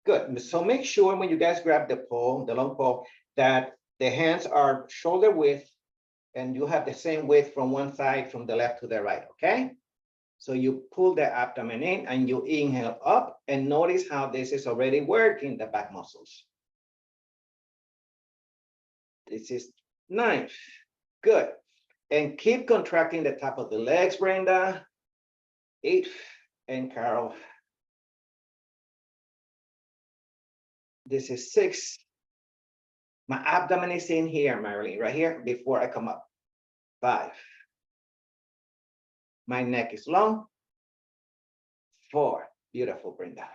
Good. So make sure when you guys grab the pole, the long pole, that the hands are shoulder width and you have the same width from one side, from the left to the right, okay? So you pull the abdomen in and you inhale up, and notice how this is already working the back muscles. This is 9. Good. And keep contracting the top of the legs, Brenda. 8. And Carol. This is 6. My abdomen is in here, Marilyn, right here before I come up. 5. My neck is long. 4. Beautiful, Brenda.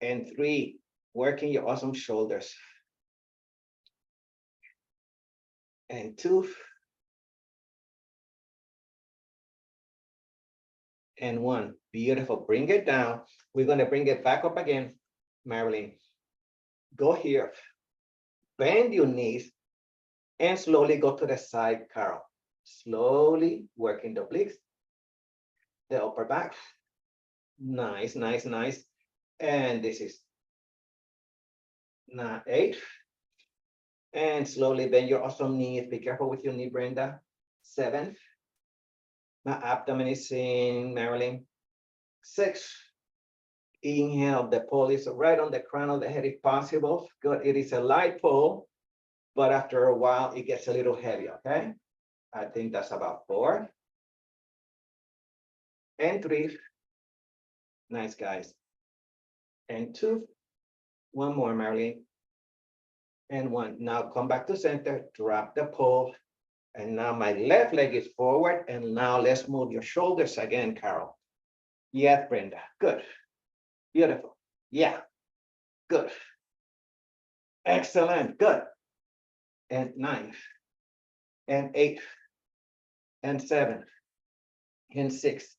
And 3. Working your awesome shoulders. And 2. And 1. Beautiful. Bring it down. We're going to bring it back up again, Marilyn. Go here. Bend your knees and slowly go to the side, Carol. Slowly working the obliques, the upper back. Nice, nice, nice. And this is 8. And slowly bend your awesome knees. Be careful with your knee, Brenda. 7. My abdomen is in, Marilyn. 6. Inhale, the pole is right on the crown of the head if possible. Good, it is a light pole, but after a while, it gets a little heavy, okay? I think that's about 4. And 3. Nice, guys. And 2. One more, Marilyn. And 1. Now come back to center, drop the pole. And now my left leg is forward. And now let's move your shoulders again, Carol. Yes, Brenda. Good. Beautiful. Yeah. Good. Excellent. Good. And 9. And 8. And 7. And 6.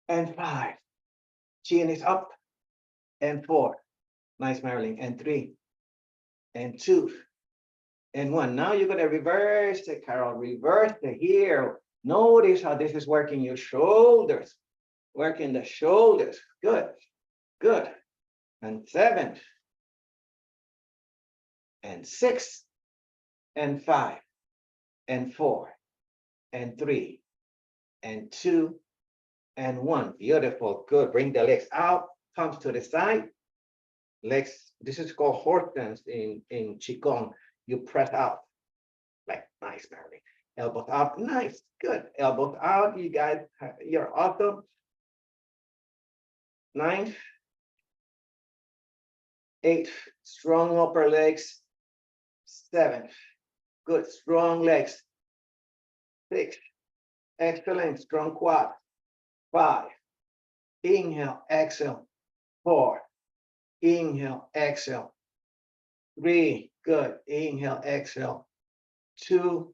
And 5. Chin is up. And 4. Nice, Marilyn. And 3. And 2. And 1. Now you're going to reverse it, Carol. Reverse it here. Notice how this is working your shoulders. Working the shoulders. Good. Good. And 7. And 6. And 5. And 4. And 3. And 2. And 1. Beautiful. Good. Bring the legs out. Palms to the side. Legs. This is called horse dance in Qigong. You press out. Like nice, Mary. Elbows out. Nice. Good. Elbows out. You guys, you're awesome. 9. 8. Strong upper legs. 7. Good. Strong legs. 6. Excellent. Strong quad. 5. Inhale, exhale. 4. Inhale, exhale. 3. Good. Inhale, exhale. 2.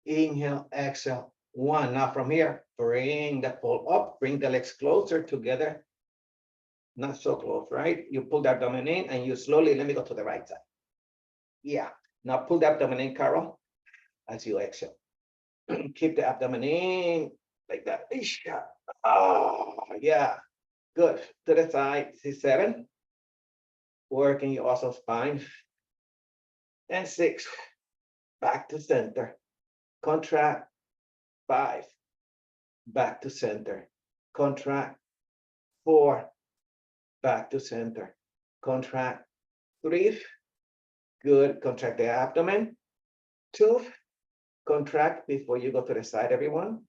Inhale, exhale. 1. Now from here, bring the pole up. Bring the legs closer together. Not so close, right? You pull the abdomen in and you slowly, let me go to the right side. Yeah. Now pull the abdomen in, Carol, as you exhale. Keep the abdomen in like that. Oh, yeah. Good. To the side. This is 7. Working your awesome spine. And 6. Back to center. Contract. 5. Back to center. Contract. 4. Back to center. Contract. 3. Good. Contract the abdomen. 2. Contract before you go to the side, everyone.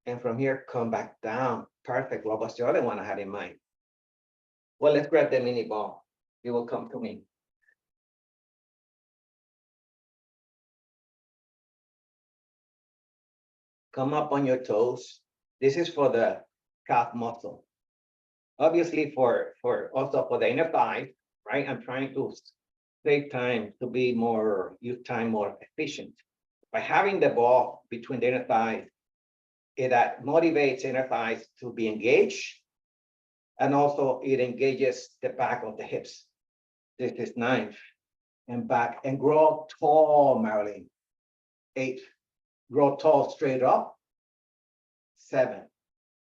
And from here, come back down. Perfect. What was the other one I had in mind? Well, let's grab the mini ball. It will come to me. Come up on your toes. This is for the calf muscle. Obviously, also for the inner thigh, right? I'm trying to save time to be use time more efficient. By having the ball between the inner thighs, it motivates inner thighs to be engaged. And also it engages the back of the hips. This is 9. And back and grow tall, Marilyn. 8. Grow tall straight up. 7.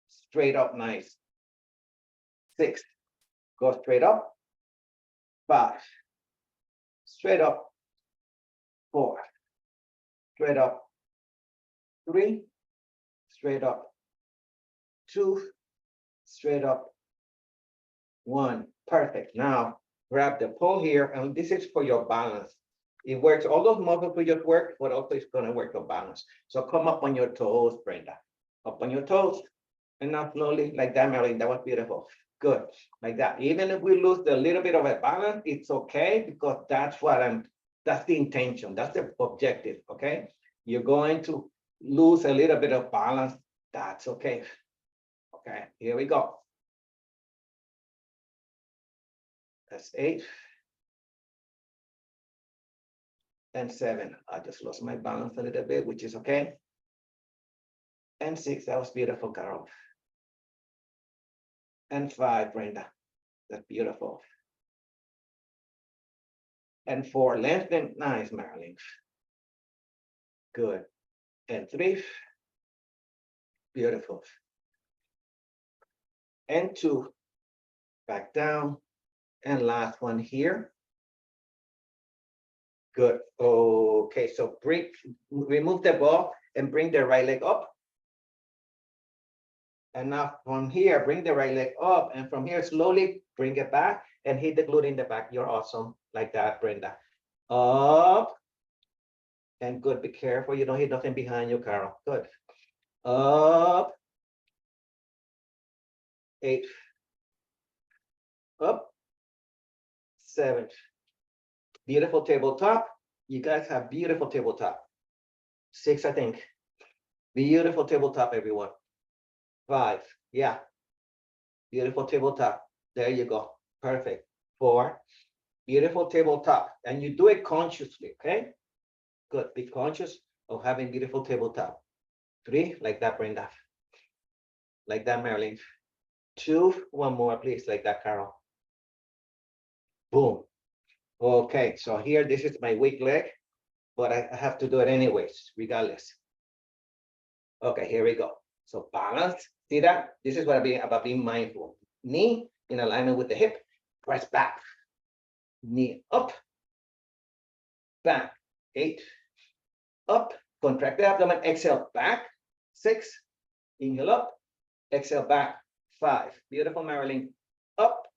Straight up, nice. 6. Go straight up. 5. Straight up. 4. Straight up. 3. Straight up. 2. Straight up. 1. Perfect. Now grab the pole here, and this is for your balance. It works, all those muscles we just work, but also it's going to work your balance. So come up on your toes, Brenda. Up on your toes. And now slowly, like that, Marilyn. That was beautiful. Good. Like that. Even if we lose a little bit of a balance, it's okay, because that's the intention. That's the objective. Okay. You're going to lose a little bit of balance. That's okay. Okay. Here we go. That's 8. And 7. I just lost my balance a little bit, which is okay. And 6. That was beautiful, Carol. And 5, Brenda. That's beautiful. And 4, lengthen. Nice, Marilyn. Good. And 3. Beautiful. And 2. Back down. And last one here. Good. Okay, so remove the ball and bring the right leg up. And now from here, bring the right leg up, and from here, slowly bring it back and hit the glute in the back. You're awesome. Like that, Brenda. Up. And good. Be careful. You don't hit nothing behind you, Carol. Good. Up. 8. Up. 7. Beautiful tabletop. You guys have beautiful tabletop. 6, I think. Beautiful tabletop, everyone. 5. Yeah. Beautiful tabletop. There you go. Perfect. 4. Beautiful tabletop. And you do it consciously, okay? Good. Be conscious of having beautiful tabletop. 3, like that, Brenda. Like that, Marilyn. 2, one more, please, like that, Carol. Boom. Okay, so here, this is my weak leg, but I have to do it anyways, regardless. Okay, here we go. So balance, see that? This is what I'm about being mindful. Knee in alignment with the hip, press back. Knee up, back. 8, up, contract the abdomen, exhale back. 6, inhale up, exhale back. 5, beautiful, Marilyn. Up,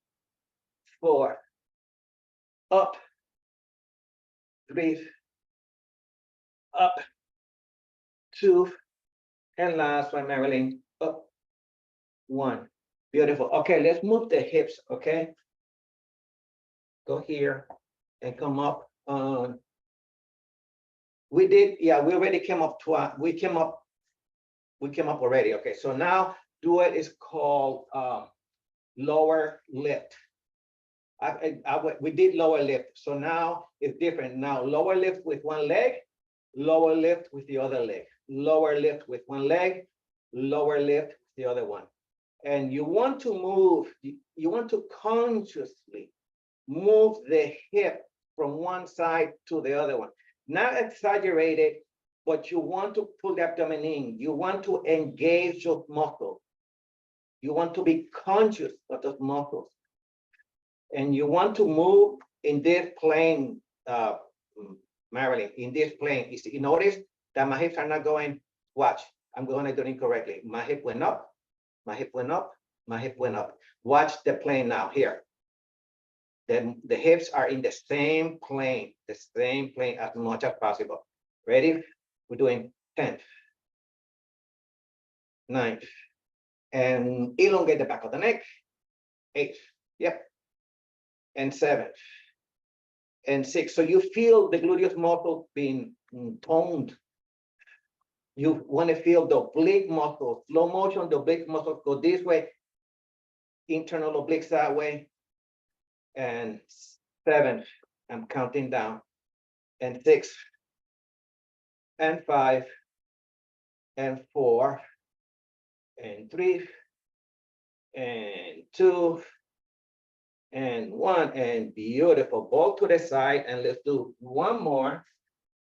4, up, 3, up, 2, and last one, Marilyn, up, 1. Beautiful. Okay, let's move the hips, okay? Go here and come up on. We did, yeah, we already came up twice. We came up already. Okay, so now do it is called lower lift. We did lower lift, so now it's different. Now lower lift with one leg, lower lift with the other leg, lower lift with one leg, lower lift with the other one. And you want to move, you want to consciously move the hip from one side to the other one. Not exaggerated, but you want to pull the abdomen in. You want to engage those muscles. You want to be conscious of those muscles. And you want to move in this plane, Marilyn, in this plane. You notice that my hips are not going, watch, I'm going to do it incorrectly. My hip went up, my hip went up, my hip went up. Watch the plane now, here. Then the hips are in the same plane as much as possible. Ready? We're doing 10, 9, and elongate the back of the neck. 8, yep. And 7, and 6. So you feel the gluteus muscle being toned. You want to feel the oblique muscles, slow motion, the oblique muscles go this way, internal obliques that way. And 7, I'm counting down, and 6, and 5, and 4, and 3, and 2, and 1, and beautiful. Ball to the side, and let's do one more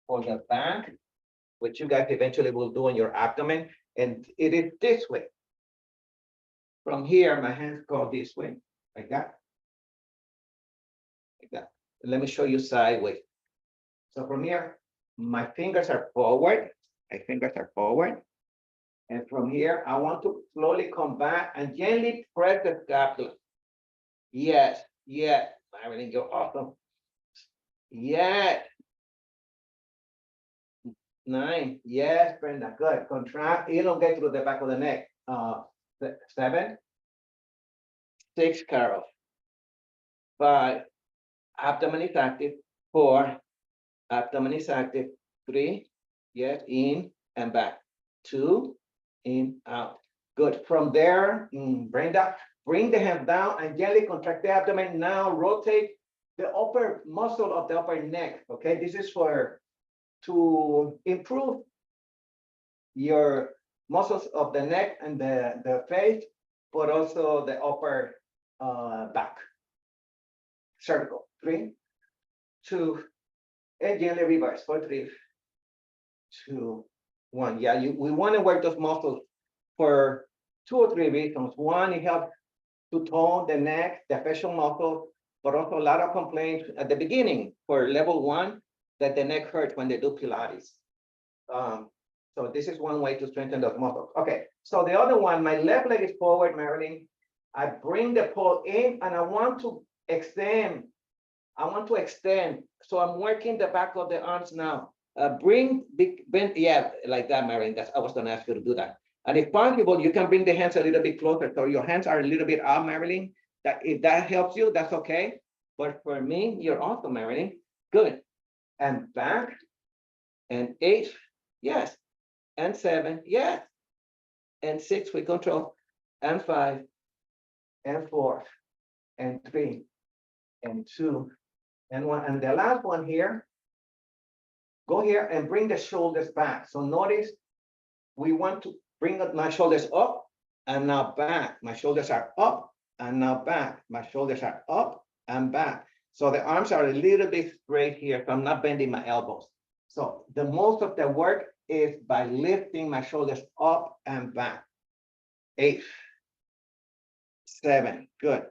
for the back, which you guys eventually will do on your abdomen. And it is this way. From here, my hands go this way, like that. like that. Let me show you sideways. So from here, my fingers are forward. My fingers are forward. And from here, I want to slowly come back and gently press the scapula. Yes, yes. Marilyn, you're awesome. Yes. 9. Yes, Brenda. Good. Contract. Elongate through the back of the neck. 7. 6, Carol. 5. Abdomen is active. 4. Abdomen is active. 3. Yes. In and back. 2. In, out. Good. From there, Brenda, bring the hand down and gently contract the abdomen. Now rotate the upper muscle of the upper neck. Okay, this is to improve your muscles of the neck and the face, but also the upper back. Circle. 3, 2, and gently reverse for 3, 2, 1. Yeah, we want to work those muscles for 2 or 3 reasons. One, it helps to tone the neck, the facial muscle, but also a lot of complaints at the beginning for level 1 that the neck hurts when they do Pilates. So this is one way to strengthen those muscles. Okay, so the other one, my left leg is forward, Marilyn. I bring the pole in and I want to extend. So I'm working the back of the arms now. Bring big bend, yeah, like that, Marilyn. I was gonna ask you to do that. And if possible, you can bring the hands a little bit closer. So your hands are a little bit out, Marilyn. That if that helps you, that's okay. But for me, you're awesome, Marilyn. Good. And back. And 8, yes. And 7, yes. And 6 with control. And 5. And 4. And 3. And 2. And 1. And the last one here. Go here and bring the shoulders back. So notice we want to bring my shoulders up and now back. My shoulders are up and now back. My shoulders are up and back. So the arms are a little bit straight here. So I'm not bending my elbows. So the most of the work is by lifting my shoulders up and back. 8, 7, good.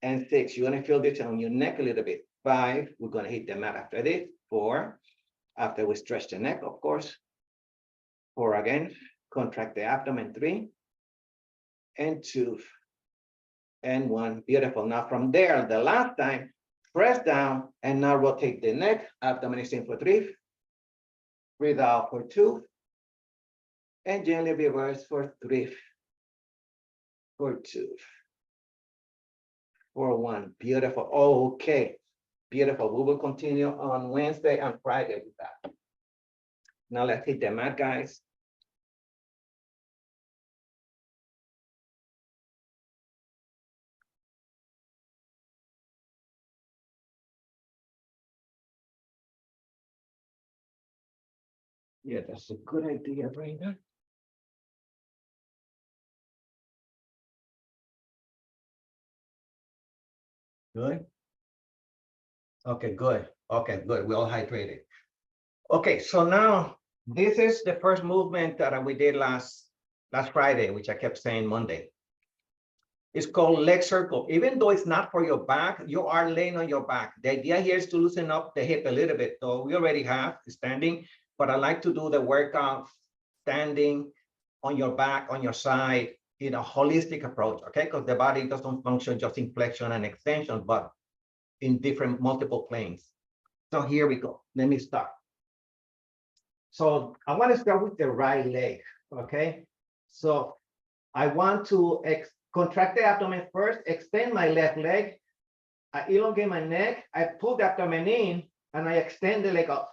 And 6, you're gonna feel this on your neck a little bit. 5, we're gonna hit the mat after this. 4, after we stretch the neck, of course. 4 again, contract the abdomen. 3, and 2, and 1, beautiful. Now from there, the last time, press down and now rotate the neck, abdomen is in for 3, breathe out for 2, and gently reverse for 3, for 2, for 1, beautiful. Okay, beautiful. We will continue on Wednesday and Friday with that. Now let's hit the mat, guys. Yeah, that's a good idea, Brenda. Good. Okay, good. Okay, good. We all hydrated. Okay, so now this is the first movement that we did last Friday, which I kept saying Monday. It's called leg circle. Even though it's not for your back, you are laying on your back. The idea here is to loosen up the hip a little bit. So we already have standing, but I like to do the workout standing on your back, on your side, in a holistic approach, okay? Because the body doesn't function just in flexion and extension, but in different multiple planes. So here we go. Let me start. So I want to start with the right leg, okay? So I want to contract the abdomen first, extend my left leg. I elongate my neck. I pull the abdomen in and I extend the leg up.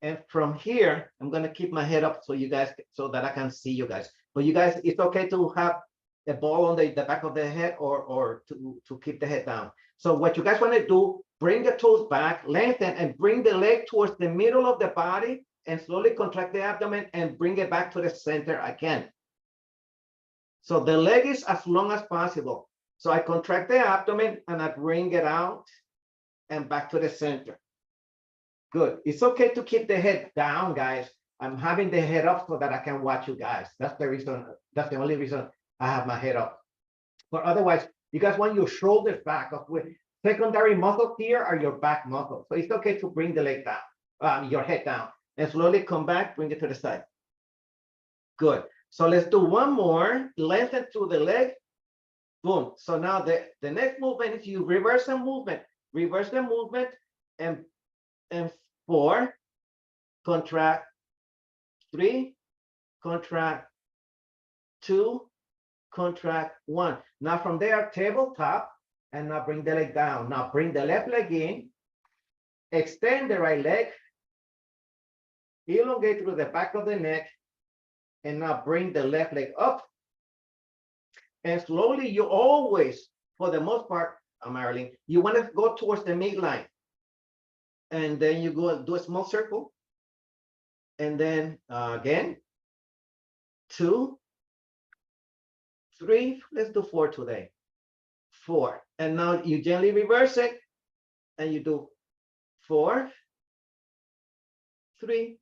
And from here, I'm going to keep my head up so you guys, so that I can see you guys. But you guys, it's okay to have a ball on the back of the head or to keep the head down. So what you guys want to do, bring the toes back, lengthen, and bring the leg towards the middle of the body and slowly contract the abdomen and bring it back to the center again. So the leg is as long as possible. So I contract the abdomen and I bring it out and back to the center. Good. It's okay to keep the head down, guys. I'm having the head up so that I can watch you guys. That's the reason. That's the only reason I have my head up. But otherwise, you guys want your shoulders back up. Secondary muscles here are your back muscles. So it's okay to bring the leg down, your head down, and slowly come back, bring it to the side. Good. So let's do one more. Lengthen through the leg. Boom. So now the next movement is you reverse the movement. Reverse the movement and 4, contract, 3, contract, 2, contract, 1. Now from there, tabletop, and now bring the leg down. Now bring the left leg in, extend the right leg, elongate through the back of the neck, and now bring the left leg up. And slowly, you always, for the most part, Marilyn, you want to go towards the midline. And then you go do a small circle. And then again, 2, 3, let's do 4 today. 4. And now you gently reverse it. And you do 4, 3,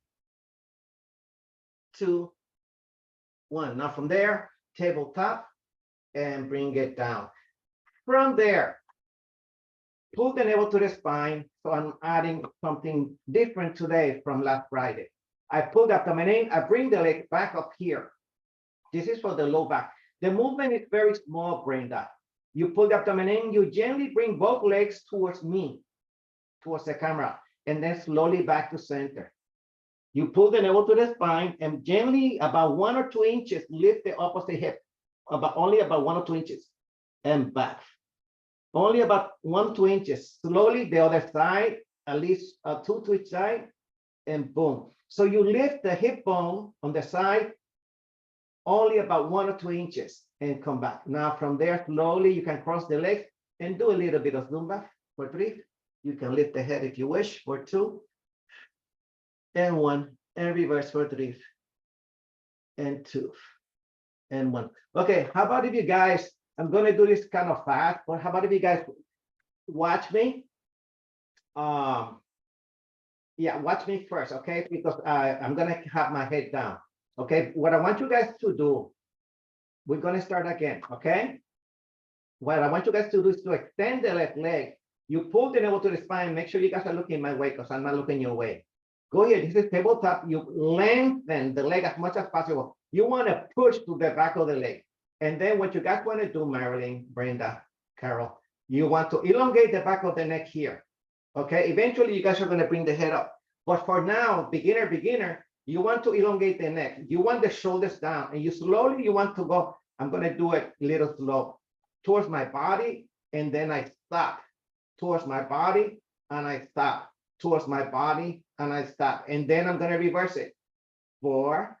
2, 1. Now from there, tabletop, and bring it down. From there, pull the navel to the spine. So I'm adding something different today from last Friday. I pull the abdomen in, I bring the leg back up here. This is for the low back. The movement is very small, Brenda. You pull the abdomen in, you gently bring both legs towards me, towards the camera, and then slowly back to center. You pull the navel to the spine and gently, about 1 or 2 inches, lift the opposite hip, only about 1 or 2 inches, and back. Only about 1 or 2 inches. Slowly, the other side, at least 2 to each side, and boom. So you lift the hip bone on the side, only about 1 or 2 inches, and come back. Now from there, slowly, you can cross the legs and do a little bit of Zumba for 3. You can lift the head if you wish for 2, and 1, and reverse for 3, and 2, and 1. Okay, how about if you guys, I'm going to do this kind of fast, but how about if you guys watch me? Yeah, watch me first, okay? Because I'm going to have my head down. Okay, what I want you guys to do, we're going to start again, okay? What I want you guys to do is to extend the left leg. You pull the navel to the spine. Make sure you guys are looking my way because I'm not looking your way. Go here. This is tabletop. You lengthen the leg as much as possible. You want to push to the back of the leg. And then what you guys want to do, Marilyn, Brenda, Carol, you want to elongate the back of the neck here. Okay, eventually you guys are going to bring the head up. But for now, beginner, you want to elongate the neck. You want the shoulders down. And you slowly, you want to go, I'm going to do it a little slow, towards my body. And then I stop, towards my body. And I stop, towards my body. And I stop. And then I'm going to reverse it. 4,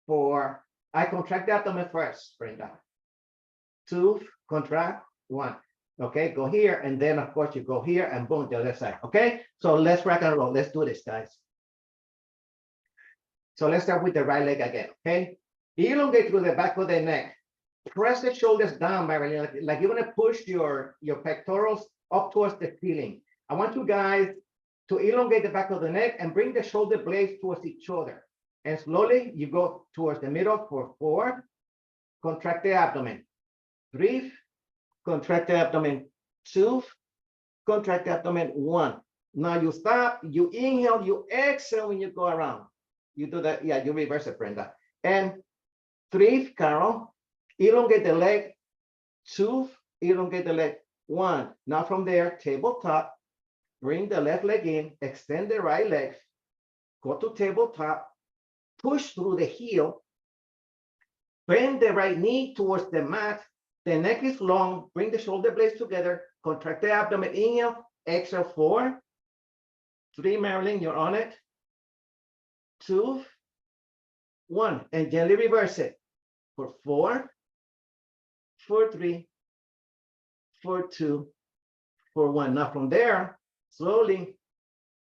4. I contract the abdomen first, Brenda. 2, contract, 1. Okay, go here. And then, of course, you go here and boom, the other side. Okay, so let's rock and roll. Let's do this, guys. So let's start with the right leg again, okay? Elongate through the back of the neck. Press the shoulders down, Marilyn, like you're going to push your pectorals up towards the ceiling. I want you guys to elongate the back of the neck and bring the shoulder blades towards each other. And slowly, you go towards the middle for 4. Contract the abdomen. 3. Contract the abdomen. 2. Contract the abdomen. 1. Now you stop, you inhale, you exhale when you go around. You do that, yeah, you reverse it, Brenda. And 3, Carol, elongate the leg. 2, elongate the leg. 1. Now from there, tabletop, bring the left leg in, extend the right leg, go to tabletop, push through the heel, bend the right knee towards the mat. The neck is long, bring the shoulder blades together, contract the abdomen, inhale, exhale, 4. 3, Marilyn, you're on it. 2, 1, and gently reverse it for 4, for 3, for 2, for 1. Now from there, slowly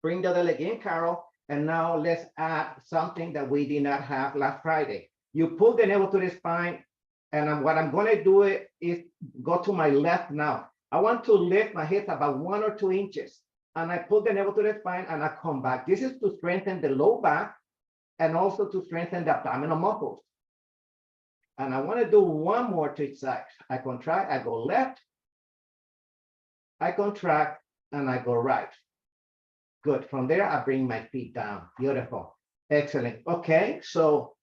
bring the other leg in, Carol, and now let's add something that we did not have last Friday. You pull the navel to the spine, and what I'm going to do is go to my left now. I want to lift my hips about 1 or 2 inches, and I pull the navel to the spine, and I come back. This is to strengthen the low back, and also to strengthen the abdominal muscles. And I want to do one more to each side. I contract, I go left, I contract, and I go right. Good. From there, I bring my feet down. Beautiful. Excellent. Okay, so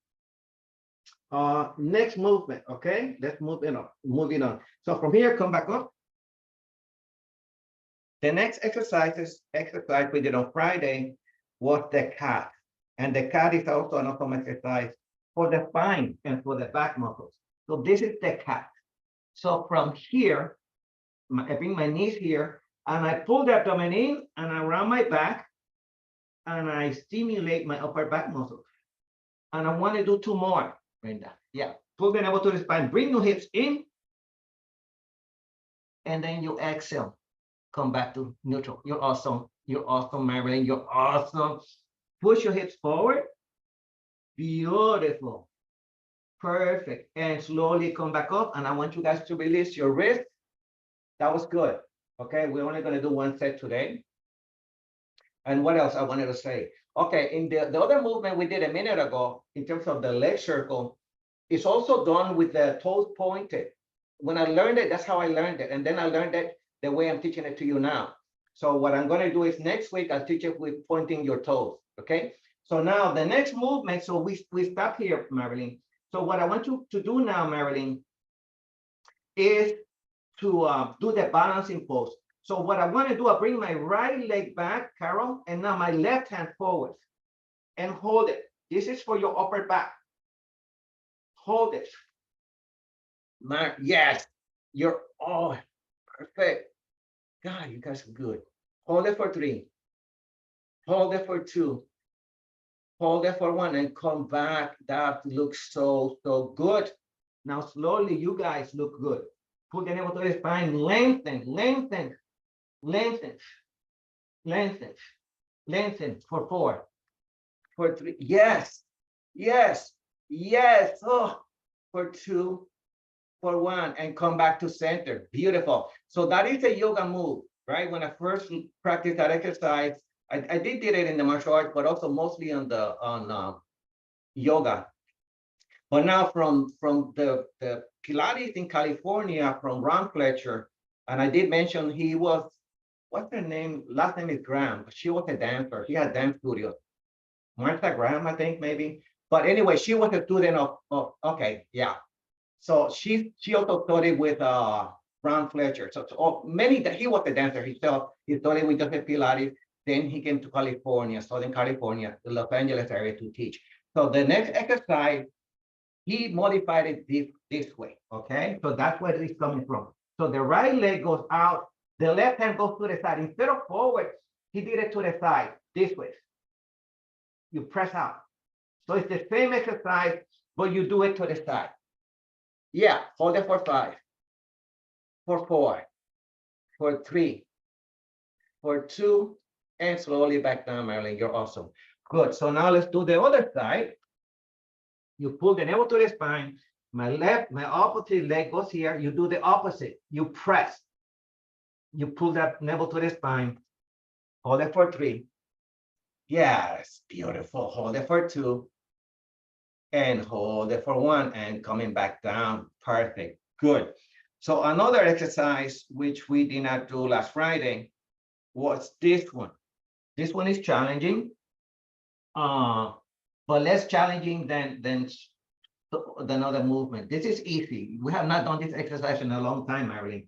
next movement. Okay, let's move in on. Moving on. So from here, come back up. The next exercise we did on Friday was the cat. And the cat is also an awesome exercise for the spine and for the back muscles. So this is the cat. So from here, I bring my knees here, and I pull the abdomen in and around my back, and I stimulate my upper back muscles. And I want to do two more, Brenda. Yeah, pull the elbow to the spine, bring your hips in, and then you exhale. Come back to neutral. You're awesome. You're awesome, Marilyn. You're awesome. Push your hips forward. Beautiful. Perfect. And slowly come back up. And I want you guys to release your wrist. That was good. Okay, we're only going to do one set today. And what else I wanted to say? Okay, in the other movement we did a minute ago, in terms of the leg circle, it's also done with the toes pointed. When I learned it, that's how I learned it. And then I learned it the way I'm teaching it to you now. So what I'm going to do is next week, I'll teach it with pointing your toes. Okay. So now the next movement, so we stop here, Marilyn. So what I want you to do now, Marilyn, is to do the balancing pose. So what I want to do, I bring my right leg back, Carol, and now my left hand forward and hold it. This is for your upper back. Hold it. Yes, you're all perfect. God, you guys are good. Hold it for 3. Hold it for 2. Hold it for 1 and come back. That looks so good. Now slowly, you guys look good. Pull the elbow to the spine, lengthen, lengthen, lengthen, lengthen, lengthen for 4, for 3. Yes, yes, yes. Oh, for 2, for 1, and come back to center. Beautiful. So that is a yoga move, right? When I first practiced that exercise, I did it in the martial arts, but also mostly on yoga. But now from the Pilates in California, from Ron Fletcher, and I did mention he was, what's her name? Last name is Graham. She was a dancer. She had dance studios. Martha Graham, I think, maybe. But anyway, she was a student of okay, yeah. So she also studied with Ron Fletcher. So he was a dancer himself. He studied with Joseph Pilates. Then he came to California, Southern California, the Los Angeles area to teach. So the next exercise, he modified it this way, okay? So that's where it's coming from. So the right leg goes out, the left hand goes to the side. Instead of forward, he did it to the side, this way. You press out. So it's the same exercise, but you do it to the side. Yeah, hold it for 5, for 4, for 3, for 2, and slowly back down, Marilyn. You're awesome. Good. So now let's do the other side. You pull the elbow to the spine. My opposite leg goes here. You do the opposite. You press. You pull that elbow to the spine. Hold it for 3. Yes, beautiful. Hold it for 2. And hold it for 1 and coming back down. Perfect. Good. So another exercise which we did not do last Friday was this one. This one is challenging, but less challenging than other movement. This is easy. We have not done this exercise in a long time, Marilyn,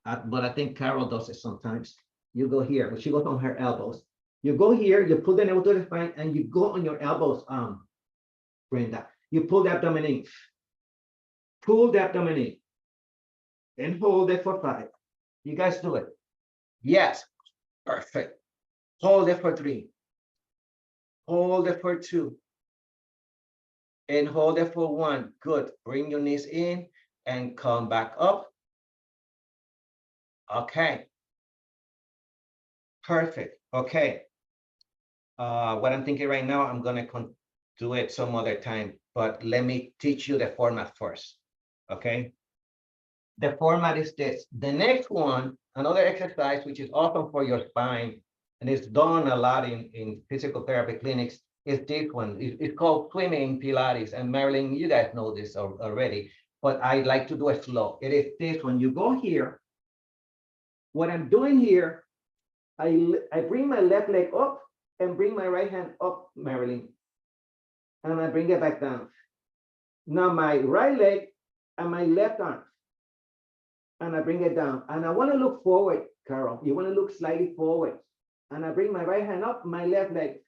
but I think Carol does it sometimes. You go here. She goes on her elbows. You go here. You pull the elbow to the spine, and you go on your elbows. Brenda, you pull the abdomen in. Pull the abdomen in, and hold it for 5. You guys do it. Yes, perfect. Hold it for 3. Hold it for 2. And hold it for 1. Good. Bring your knees in and come back up. Okay. Perfect. Okay. What I'm thinking right now, I'm going to do it some other time, but let me teach you the format first. Okay. The format is this. The next one, another exercise, which is awesome for your spine, and it's done a lot in physical therapy clinics, is this one. It's called swimming Pilates. And Marilyn, you guys know this already, but I like to do it slow. It is this one. You go here, What I'm doing here, I bring my left leg up and bring my right hand up, Marilyn. And I bring it back down. Now my right leg and my left arm. And I bring it down. And I want to look forward, Carol. You want to look slightly forward. And I bring my right hand up, my left leg.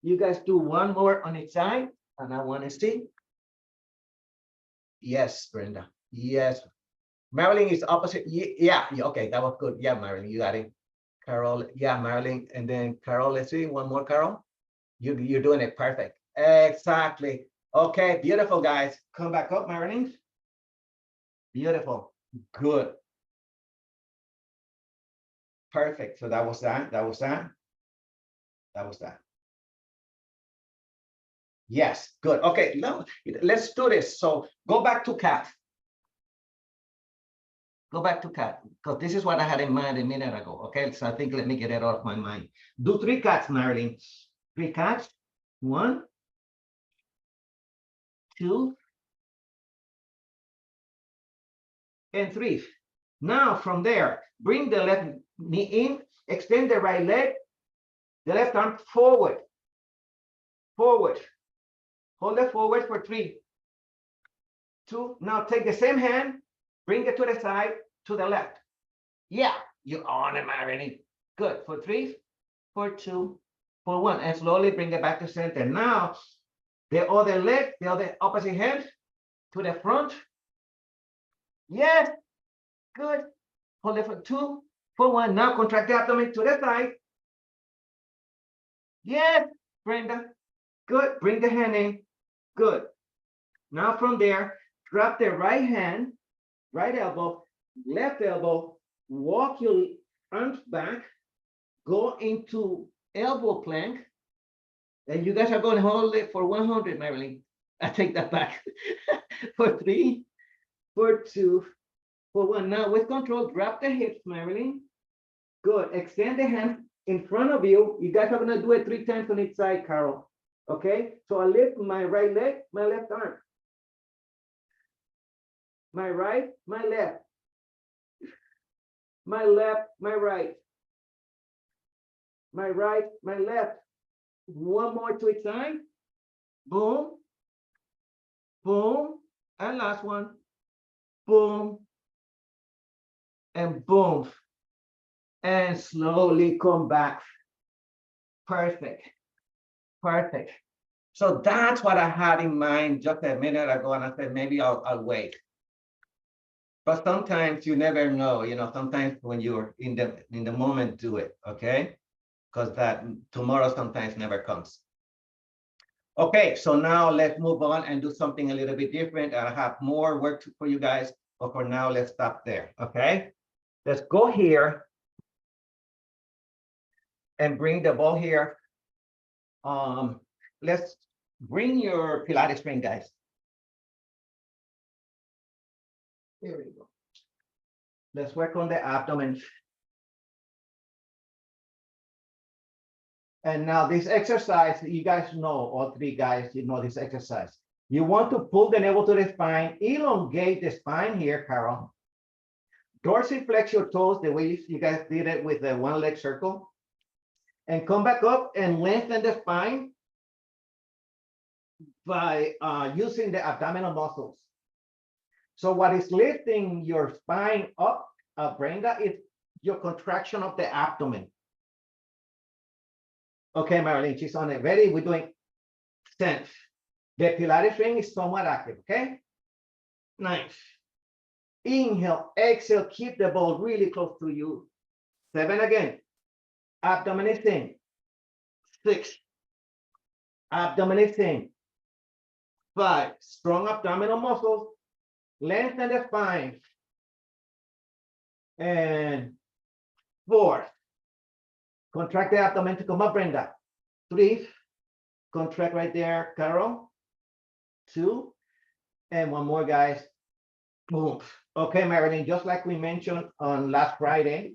You guys do one more on each side. And I want to see. Yes, Brenda. Yes. Marilyn is opposite. Yeah. Okay, that was good. Yeah, Marilyn, you got it. Carol. Yeah, Marilyn. And then Carol, let's see. One more, Carol. You're doing it perfect. Exactly. Okay, beautiful, guys. Come back up, Marilyn. Beautiful. Good. Perfect. So that was that. That was that. That was that. Yes, good. Okay, now let's do this. So go back to cat. Go back to cat, because this is what I had in mind a minute ago. Okay, so I think let me get it off my mind. Do 3 cats, Marilyn. 3 cats. 1, 2, and 3. Now from there, bring the left knee in, extend the right leg, the left arm forward, forward. Hold it forward for 3, 2. Now take the same hand, bring it to the side, to the left. Yeah, you're on it, Marilyn. Good. For 3, for 2, for 1, and slowly bring it back to center. Now, the other leg, the other opposite hand, to the front. Yes, good. Hold it for 2, for 1. Now contract the abdomen to the side. Yes, Brenda. Good. Bring the hand in. Good. Now from there, drop the right hand, right elbow, left elbow, walk your arms back, go into elbow plank, and you guys are going to hold it for 100, Marilyn. I take that back. For 3, for 2, for 1. Now with control, drop the hips, Marilyn. Good. Extend the hand in front of you. You guys are going to do it 3 times on each side, Carol. Okay? So I lift my right leg, my left arm. My right, my left. My left, my right. My right, my left. One more to each side. Boom. Boom. And last one. Boom. And boom. And slowly come back. Perfect. Perfect. So that's what I had in mind just a minute ago. And I said, maybe I'll wait. But sometimes you never know, sometimes when you're in the moment, do it, okay? Because that tomorrow sometimes never comes. Okay, so now let's move on and do something a little bit different. I have more work for you guys, but for now, let's stop there, okay? Let's go here and bring the ball here. Let's bring your Pilates ring, guys. Here we go. Let's work on the abdomen. And now this exercise, you guys know, all 3 guys, you know this exercise. You want to pull the navel to the spine, elongate the spine here, Carol. Dorsiflex your toes the way you guys did it with the 1 leg circle. And come back up and lengthen the spine by using the abdominal muscles. So what is lifting your spine up, Brenda, is your contraction of the abdomen. Okay, Marilyn, she's on it. Ready? We're doing 10. The Pilates ring is somewhat active, okay? Nice. Inhale, exhale, keep the ball really close to you. 7 again. Abdomen is in. 6. Abdomen is in. 5. Strong abdominal muscles. Lengthen the spine. And 4. Contract the abdomen to come up, Brenda. 3. Contract right there, Carol. 2. And 1 more, guys. Boom. Okay, Marilyn, just like we mentioned on last Friday,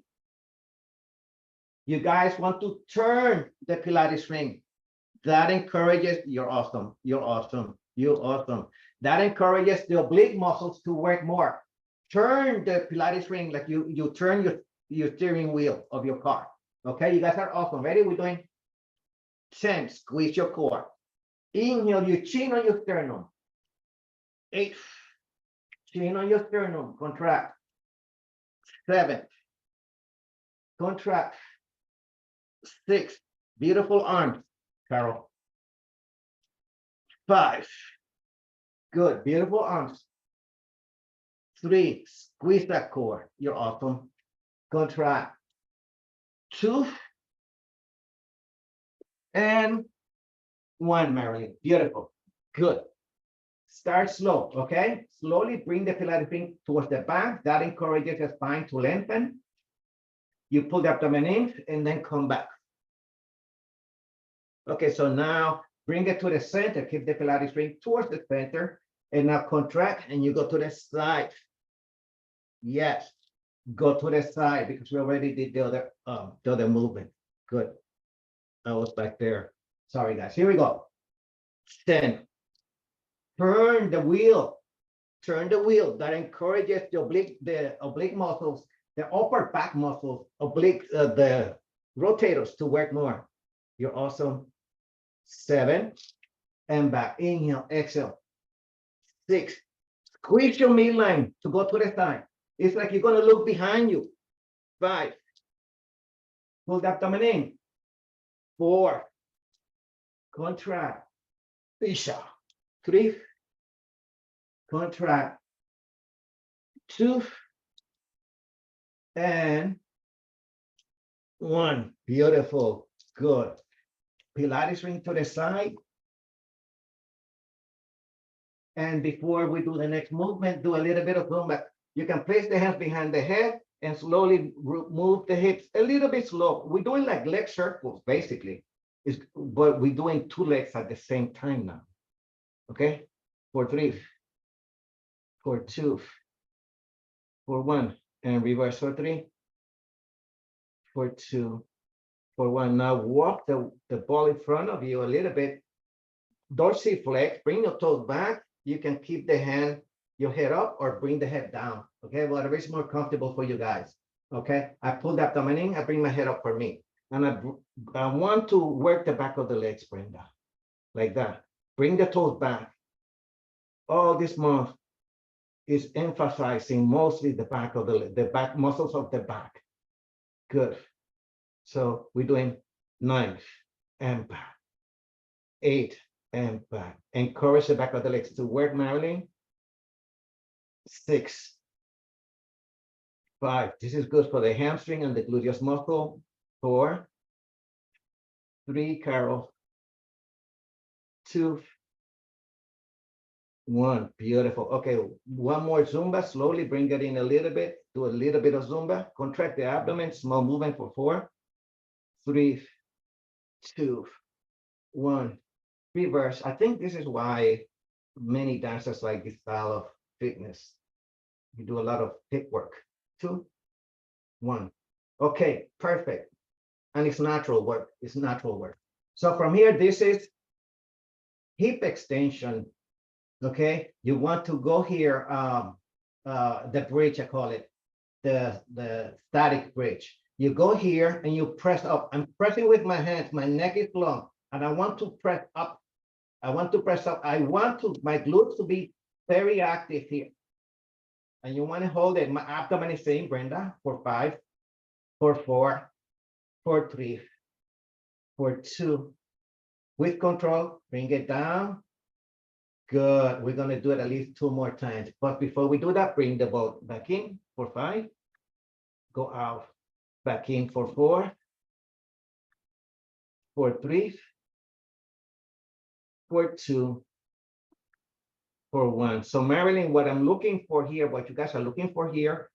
you guys want to turn the Pilates ring. That encourages, you're awesome. You're awesome. You're awesome. That encourages the oblique muscles to work more. Turn the Pilates ring like you turn your steering wheel of your car. Okay, you guys are awesome. Ready? We're doing 10. Squeeze your core. Inhale, your chin on your sternum. 8. Chin on your sternum. Contract. 7. Contract. 6. Beautiful arms, Carol. 5. Good. Beautiful arms. 3. Squeeze that core. You're awesome. Contract. 2. And 1, Marilyn. Beautiful. Good. Start slow, okay? Slowly bring the Pilates ring towards the back. That encourages the spine to lengthen. You pull the abdomen in and then come back. Okay, so now bring it to the center. Keep the Pilates ring towards the center. And now contract and you go to the side. Yes, go to the side because we already did the other movement. Good. I was back there. Sorry, guys. Here we go. 10. Turn the wheel. Turn the wheel. That encourages the oblique muscles, the upper back muscles, the rotators to work more. You're awesome. 7. And back. Inhale, exhale. 6. Squeeze your midline to go to the side. It's like you're going to look behind you. 5. Pull the abdomen in. 4. Contract. Isha. 3. Contract. 2. And 1. Beautiful. Good. Pilates ring to the side. And before we do the next movement, do a little bit of Zumba. You can place the hands behind the head and slowly move the hips a little bit slow. We're doing like leg circles, basically. But we're doing 2 legs at the same time now. Okay? For 3, for 2, for 1, and reverse for 3, for 2, for 1. Now walk the ball in front of you a little bit. Dorsiflex, bring your toes back. You can keep your head up or bring the head down. Okay, whatever is more comfortable for you guys. Okay, I pull the abdomen in, I bring my head up for me. And I want to work the back of the legs, Brenda. Like that. Bring the toes back. All this month is emphasizing mostly the back of the back muscles of the back. Good. So we're doing 9 and back. 8 and back. Encourage the back of the legs to work, Marilyn. 6. 5. This is good for the hamstring and the gluteus muscle. 4. 3, Carol. 2. 1. Beautiful. Okay, one more Zumba. Slowly bring it in a little bit. Do a little bit of Zumba. Contract the abdomen. Small movement for 4. 3, 2, 1. Reverse. I think this is why many dancers like this style of fitness. You do a lot of hip work. 2, 1. Okay, perfect. And it's natural work. It's natural work. So from here, this is hip extension. Okay, you want to go here, the bridge, I call it, the static bridge. You go here and you press up. I'm pressing with my hands. My neck is long, and I want to press up. I want to press up. I want my glutes to be very active here. And you want to hold it. My abdomen is saying, Brenda, for 5, for 4, for 3, for 2. With control, bring it down. Good. We're going to do it at least 2 more times. But before we do that, bring the ball back in for 5. Go out. Back in for 4. For 3. For 2. For 1. So Marilyn, what I'm looking for here, what you guys are looking for here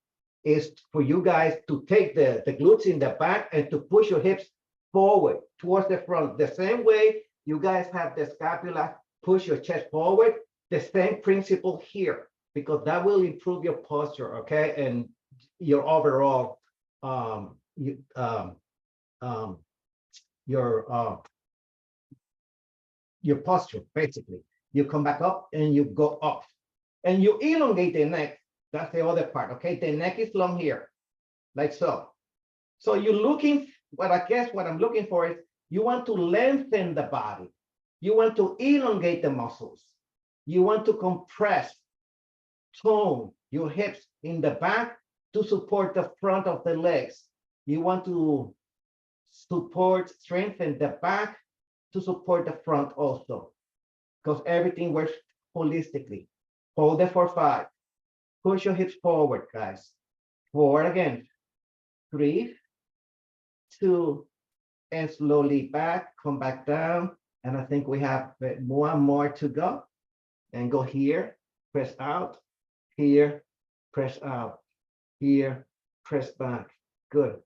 is for you guys to take the glutes in the back and to push your hips forward towards the front. The same way you guys have the scapula, push your chest forward, the same principle here, because that will improve your posture, okay? And your overall, your posture, basically. You come back up and you go up. And you elongate the neck. That's the other part, okay? The neck is long here, like so. So you're looking, what I guess what I'm looking for is you want to lengthen the body. You want to elongate the muscles. You want to compress, tone your hips in the back to support the front of the legs. You want to support, strengthen the back to support the front also, because everything works holistically. Hold it for 5. Push your hips forward, guys. Forward again. 3, 2, and slowly back, come back down. And I think we have one more to go. And go here, press out, here, press out, here, press back. Good.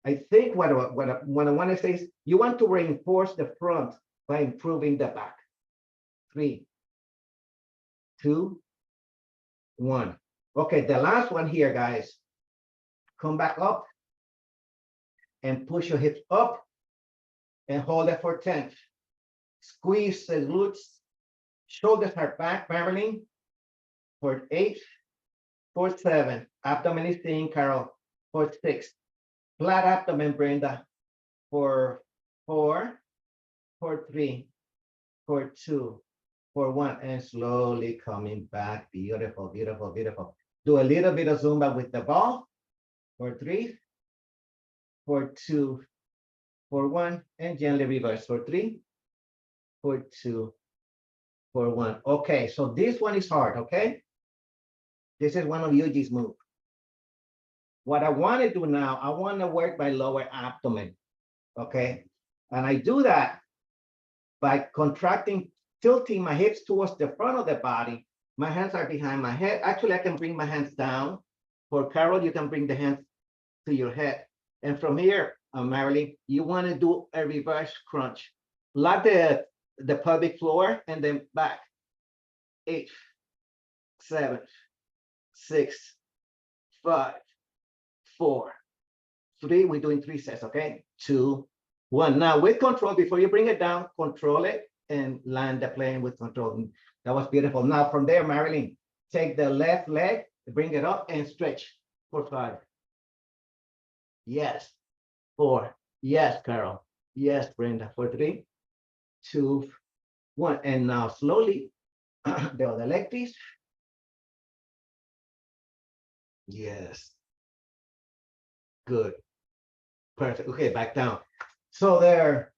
I think what I want to say is you want to reinforce the front by improving the back. 3, 2, 1. Okay, the last one here, guys. Come back up and push your hips up and hold it for 10. Squeeze the glutes, shoulders are back, barreling for 8, for 7. Abdomen is in, Carol, for 6. Flat abdomen, Brenda, for 4, for 3, for 2, for 1, and slowly coming back. Beautiful, beautiful, beautiful. Do a little bit of Zumba with the ball. For 3, for 2, for 1, and gently reverse for 3, for 2, for 1. Okay, so this one is hard, okay? This is one of Yuji's moves. What I want to do now, I want to work my lower abdomen, okay? And I do that by contracting, tilting my hips towards the front of the body. My hands are behind my head. Actually, I can bring my hands down. For Carol, you can bring the hands to your head. And from here, Marilyn, you want to do a reverse crunch. Lock the pelvic floor and then back. 8, 7, 6, 5, 4, 3. We're doing 3 sets, okay? 2, 1. Now with control, before you bring it down, control it and land the plane with control. That was beautiful. Now from there, Marilyn, take the left leg, bring it up and stretch for 5. Yes. 4. Yes, Carol. Yes, Brenda. For 3, 2, 1. And now slowly, the other leg, please. Yes. Good. Perfect. Okay, back down. So there,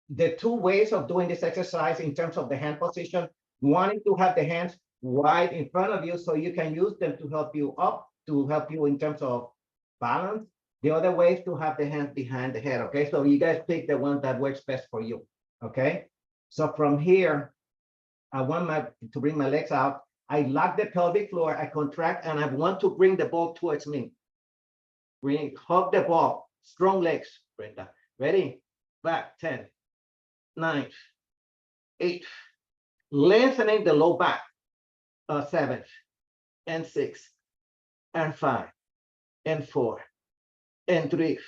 the 2 ways of doing this exercise in terms of the hand position, wanting to have the hands wide in front of you so you can use them to help you up, to help you in terms of balance. The other way is to have the hands behind the head, okay? So you guys pick the one that works best for you, okay? So from here, I want to bring my legs out. I lock the pelvic floor, I contract, and I want to bring the ball towards me. Hug the ball, strong legs, Brenda. Ready? Back, 10, 9, 8. Lengthening the low back, 7, and 6, and 5, and 4, and 3,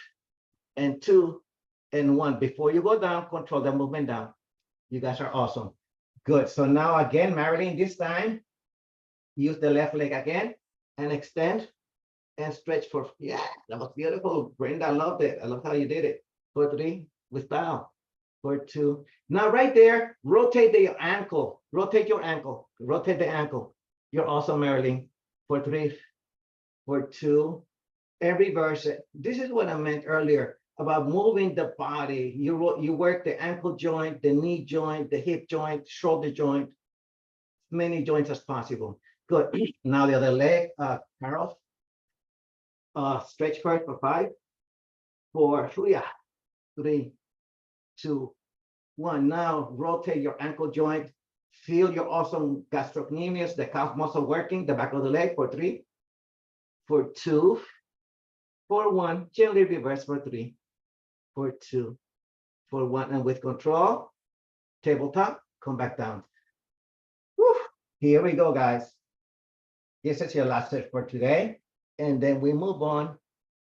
and 2, and 1. Before you go down, control the movement down. You guys are awesome. Good. So now again, Marilyn, this time, use the left leg again and extend and stretch for, yeah, that was beautiful. Brenda, I loved it. I love how you did it. For 3, with style. For 2. Now right there, rotate your ankle. Rotate your ankle. Rotate the ankle. You're awesome, Marilyn. For 3, for 2, and reverse it. This is what I meant earlier about moving the body. You work the ankle joint, the knee joint, the hip joint, shoulder joint, many joints as possible. Good. Now the other leg, Carol. Stretch first for 5, 4, 3, 2, 1. Now rotate your ankle joint. Feel your awesome gastrocnemius, the calf muscle working, the back of the leg for 3, for 2, for 1. Gently reverse for 3, for 2, for 1. And with control, tabletop, come back down. Whew. Here we go, guys. This is your last set for today. And then we move on.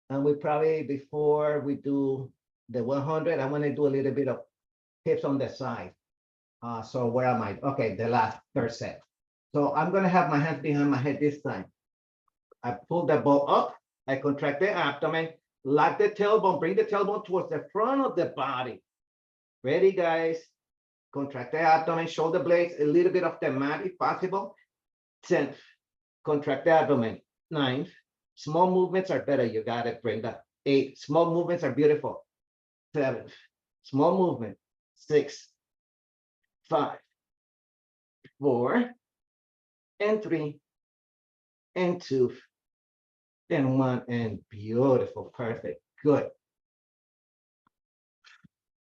And we probably, before we do the 100, I want to do a little bit of hips on the side. So where am I? Okay, the last 3rd set. So I'm going to have my hands behind my head this time. I pull the ball up. I contract the abdomen. Lock the tailbone, bring the tailbone towards the front of the body. Ready, guys? Contract the abdomen, shoulder blades, a little bit of the mat if possible. 10th, contract the abdomen. 9th, small movements are better. You got it, Brenda. 8, small movements are beautiful. 7th, small movement. 6, 5, 4, and 3, and 2, and 1, and beautiful, perfect, good.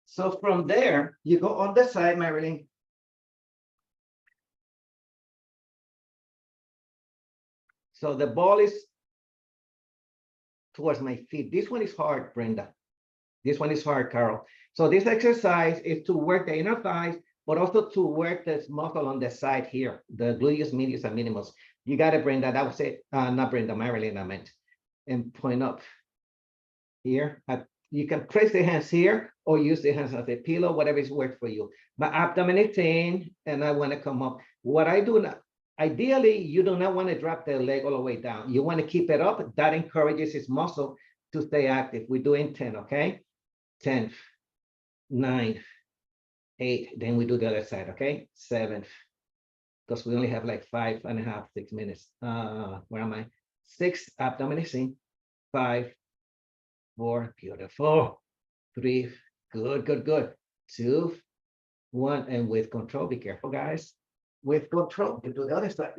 So from there, you go on the side, Marilyn. So the ball is towards my feet. This one is hard, Brenda. This one is hard, Carol. So this exercise is to work the inner thighs, but also to work this muscle on the side here, the gluteus medius and minimus. You got it, Brenda. That was it. Not Brenda, Marilyn, I meant. And point up here. You can place the hands here or use the hands as a pillow, whatever is work for you. My abdomen is in, and I want to come up. What I do now, ideally, you do not want to drop the leg all the way down. You want to keep it up. That encourages his muscle to stay active. We're doing 10, okay? 10th, 9th, 8th. Then we do the other side, okay? 7th, because we only have like 5.5, 6 minutes. Where am I? 6, abdomen is in. 5, 4, beautiful. 3, good, good, good. 2, 1, and with control, be careful, guys. With control, you do the other side.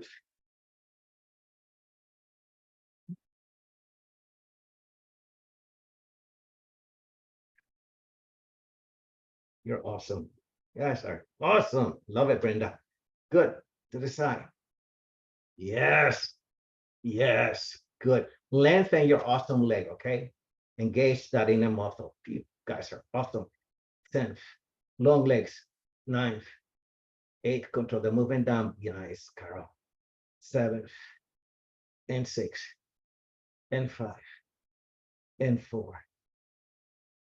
You're awesome. You guys are awesome. Love it, Brenda. Good. To the side. Yes. Yes. Good. Lengthen your awesome leg, okay? Engage that inner muscle. You guys are awesome. 10th, long legs. 9th, 8th, control the movement down. Nice, Carol. 7th, and 6, and 5, and 4,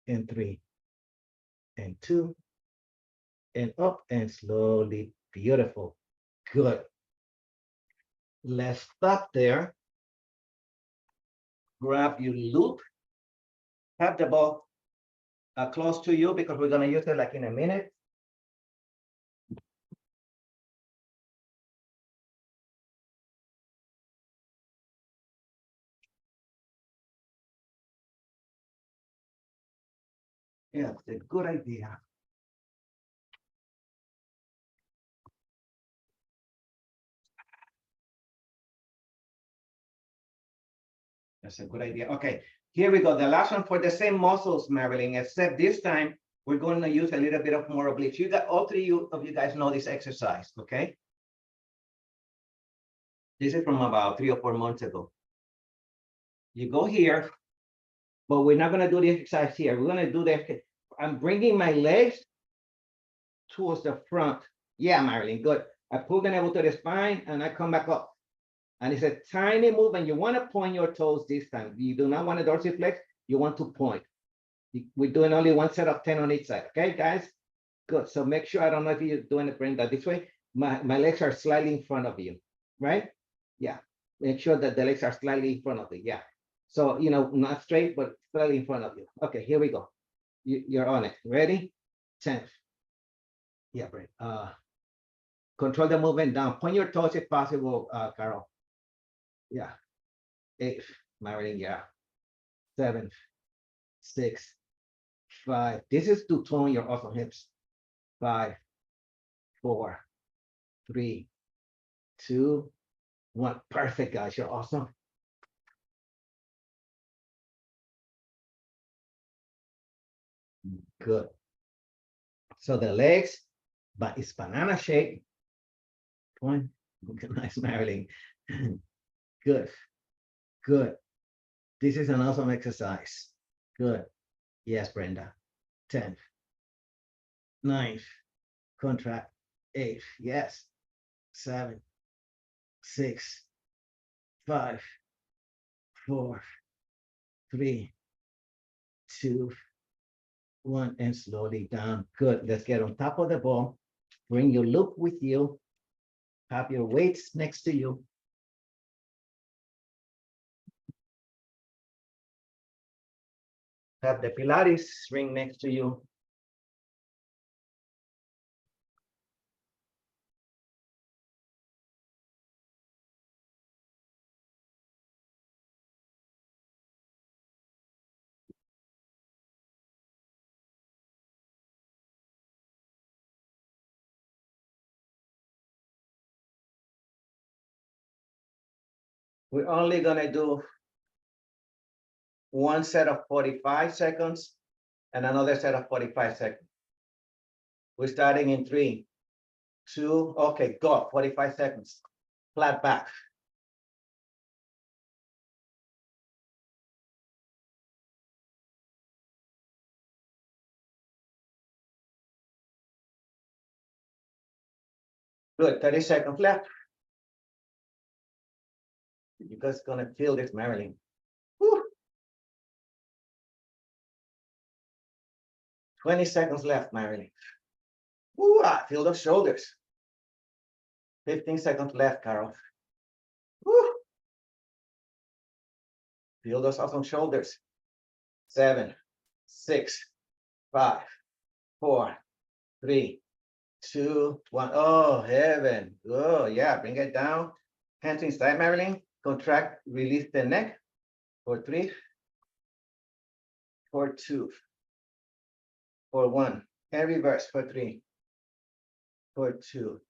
and 3, and 2, and up, and slowly. Beautiful. Good. Let's stop there. Grab your loop. Have the ball close to you because we're going to use it like in a minute. Yeah, it's a good idea. That's a good idea. Okay, here we go. The last one for the same muscles, Marilyn, except this time we're going to use a little bit of more obliques. You got all three of you guys know this exercise, okay? This is from about 3 or 4 months ago. You go here, but we're not going to do the exercise here. We're going to do the, I'm bringing my legs towards the front. Yeah, Marilyn, good. I pull the navel to the spine and I come back up. And it's a tiny movement. You want to point your toes this time. You do not want to dorsiflex. You want to point. We're doing only one set of 10 on each side. Okay, guys? Good. So make sure, I don't know if you're doing it, Brenda, this way. My legs are slightly in front of you, right? Yeah. Make sure that the legs are slightly in front of you. Yeah. So, you know, not straight, but slightly in front of you. Okay, here we go. You're on it. Ready? 10. Yeah, Brent. Control the movement down. Point your toes if possible, Carol. Yeah. 8, Marilyn, yeah. 7, 6, 5. This is to tone your awesome hips. 5, 4, 3, 2, 1. Perfect, guys. You're awesome. Good. So the legs, but it's banana shape. Point. Nice, Marilyn. Good. Good. This is an awesome exercise. Good. Yes, Brenda. 10, 9, contract. 8, yes. 7, 6, 5, 4, 3, 2, 1, and slowly down. Good. Let's get on top of the ball. Bring your loop with you. Have your weights next to you. Have the Pilates ring next to you. We're only gonna do one set of 45 seconds and another set of 45 seconds. We're starting in 3, 2, okay, go, 45 seconds. Flat back. Good, 30 seconds left. You guys gonna feel this, Marilyn. Woo. 20 seconds left, Marilyn. Woo, feel those shoulders. 15 seconds left, Carol. Woo. Feel those awesome shoulders. 7, 6, 5, 4, 3, 2, 1. Oh, heaven. Oh, yeah, bring it down. Hands inside, Marilyn. Contract, release the neck. For 3, for 2, for 1. And reverse for 3, for 2,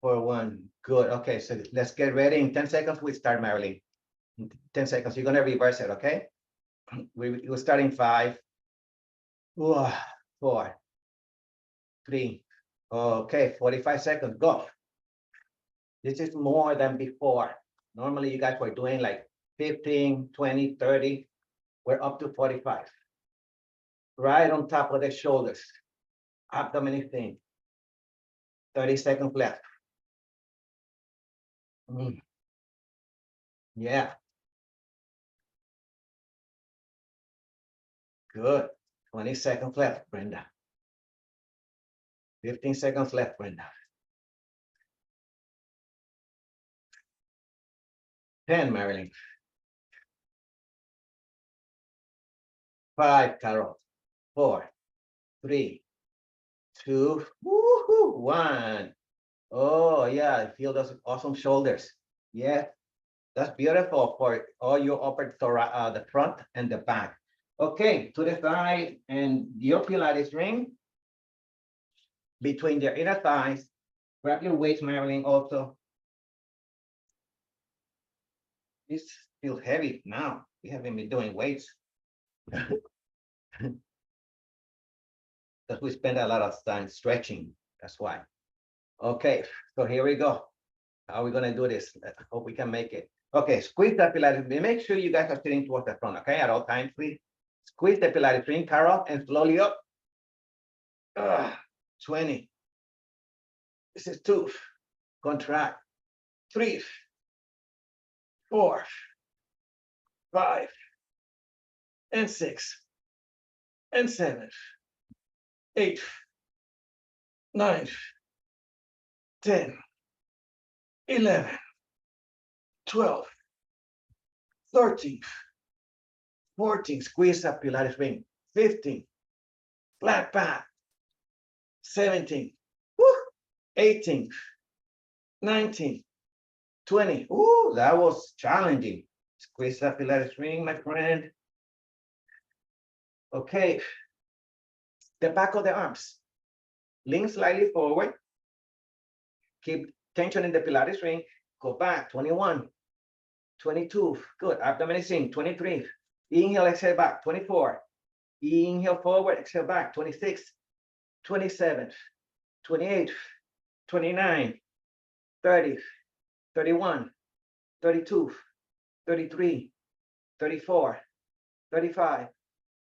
for 1. Good. Okay, so let's get ready. In 10 seconds, we start, Marilyn. In 10 seconds, you're gonna reverse it, okay? We'll start in 5, 4, 3. Okay, 45 seconds, go. This is more than before. Normally, you guys were doing like 15, 20, 30. We're up to 45. Right on top of the shoulders. Abdomen thing. 30 seconds left. Yeah. Good. 20 seconds left, Brenda. 15 seconds left, Brenda. 10, Marilyn. 5, Carol. 4, 3, 2, 1. Oh, yeah, I feel those awesome shoulders. Yeah, that's beautiful for all your upper thorax, the front and the back. Okay, to the side and your Pilates ring between your inner thighs. Grab your weights, Marilyn, also. This feels heavy now. We haven't been doing weights. Because we spend a lot of time stretching. That's why. Okay, so here we go. How are we gonna do this? I hope we can make it. Okay, squeeze that Pilates. Make sure you guys are sitting towards the front, okay? At all times, please. Squeeze the Pilates ring, Carol, and slowly up. 20. This is 2. Contract. 3, 4, 5, and 6, and 7, 8, 9, 10, 11, 12, 13, 14. Squeeze up Pilates ring. 15. Flat back. 17. 18. 19. 20. Ooh, that was challenging. Squeeze up Pilates ring, my friend. Okay. The back of the arms. Lean slightly forward. Keep tension in the Pilates ring. Go back. 21. 22. Good. Abdomen is in. 23. Inhale, exhale back. 24. Inhale forward, exhale back. 26. 27. 28. 29. 30. 31. 32. 33. 34. 35.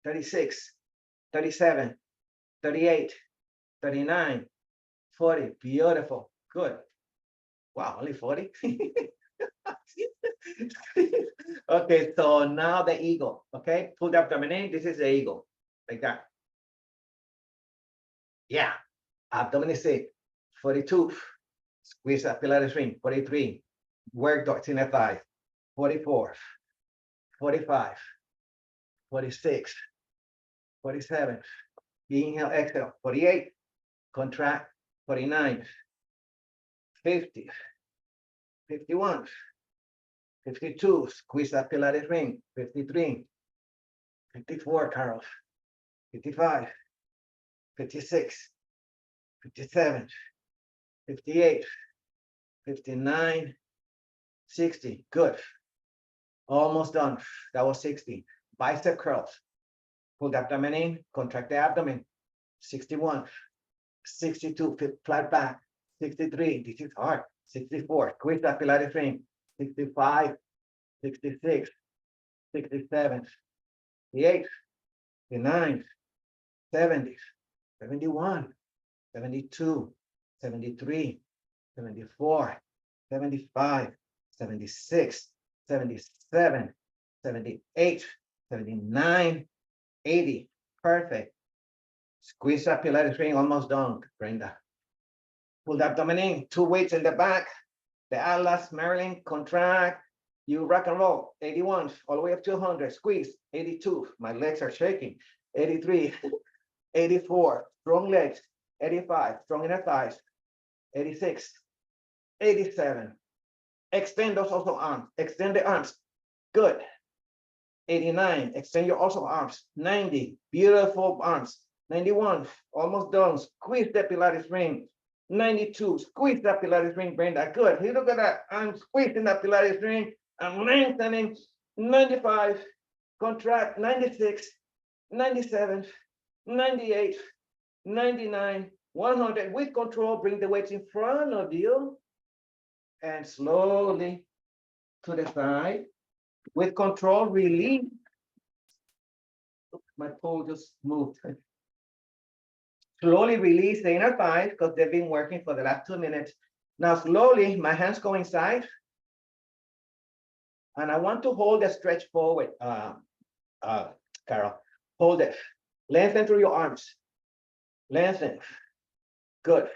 36. 37. 38. 39. 40. Beautiful. Good. Wow, only 40. Okay, so now the eagle. Okay, pull the abdomen in. This is the eagle, like that. Yeah, abdomen is in. 42. Squeeze that Pilates ring. 43. Work the inner thigh. 44. 45. 46, 47. Inhale, exhale. 48. Contract. 49. 50. 51. 52. Squeeze that Pilates ring. 53. 54, Carol. 55. 56. 57. 58. 59. 60. Good. Almost done. That was 60. Bicep curls. Pull the abdomen in, contract the abdomen. 61. 62. Flat back. 63. This is hard. 64. Squeeze that Pilates ring. 65. 66. 67. 68. 69. 70. 71. 72. 73. 74. 75. 76. 77. 78. 79. 80. Perfect. Squeeze that Pilates ring, almost done, Brenda. Pull the abdomen in, 2 weights in the back. The Atlas, Marilyn, contract. You rock and roll. 81, all the way up to 100. Squeeze. 82, my legs are shaking. 83, 84, strong legs. 85, strong inner thighs. 86, 87. Extend those also arms. Extend the arms. Good. 89, extend your also arms. 90, beautiful arms. 91, almost done. Squeeze the Pilates ring. 92, squeeze that Pilates ring, Brenda. Good. Hey, look at that. I'm squeezing that Pilates ring. I'm lengthening. 95, contract. 96, 97, 98, 99, 100. With control, bring the weights in front of you. And slowly to the side. With control, release. My pole just moved. Slowly release the inner thighs because they've been working for the last 2 minutes. Now slowly, my hands go inside. And I want to hold the stretch forward, Carol. Hold it. Lengthen through your arms. Lengthen. Good.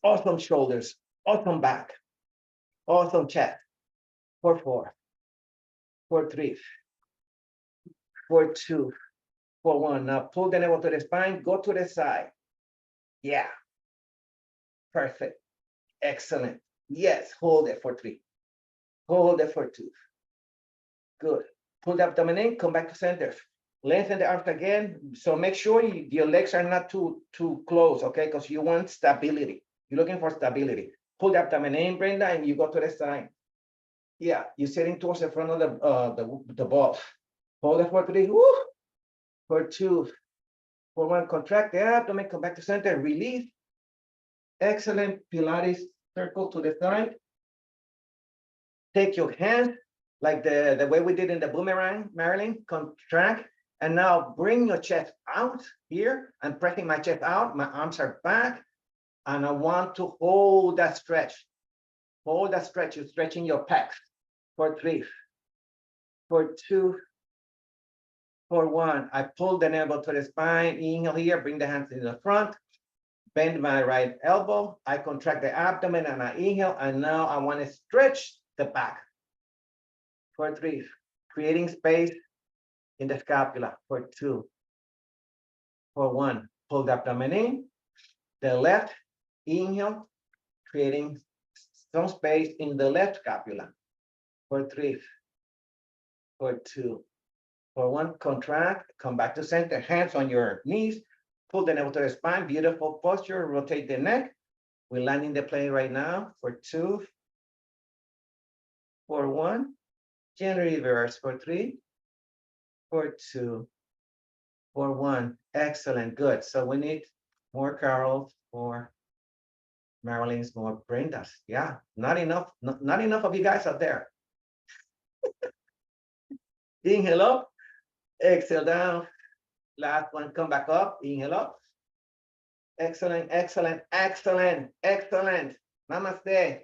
Awesome shoulders. Awesome back. Awesome chest. 4, 4. 4, 3. 4, 2. 4, 1. Now pull the navel to the spine. Go to the side. Yeah. Perfect. Excellent. Yes. Hold it for 3. Hold it for 2. Good. Pull the abdomen in. Come back to center. Lengthen the arms again. So make sure your legs are not too close, okay? Because you want stability. You're looking for stability. Pull the abdomen in, Brenda, and you go to the side. Yeah, you're sitting towards the front of the ball. Hold it for 3. Woo! For 2. For 1. Contract the abdomen. Come back to center. Release. Excellent. Pilates circle to the side. Take your hands like the way we did in the boomerang, Marilyn. Contract. And now bring your chest out here. I'm pressing my chest out. My arms are back. And I want to hold that stretch. Hold that stretch. You're stretching your pecs. For 3. For 2. For 1. I pull the navel to the spine. Inhale here. Bring the hands in the front. Bend my right elbow. I contract the abdomen and I inhale. And now I want to stretch the back. For 3. Creating space in the scapula. For 2. For 1. Pull the abdomen in. The left. Inhale. Creating some space in the left scapula. For 3. For 2. For 1. Contract. Come back to center. Hands on your knees. Pull the navel to the spine. Beautiful posture. Rotate the neck. We're landing the plane right now. For 2. For 1. Gently reverse. For 3. For 2. For 1. Excellent. Good. So we need more Carols, more Marilyn's, more Brendas. Yeah, not enough. Not enough of you guys out there. Inhale up. Exhale down. Last one. Come back up. Inhale up. Excellent, excellent, excellent, excellent. Namaste.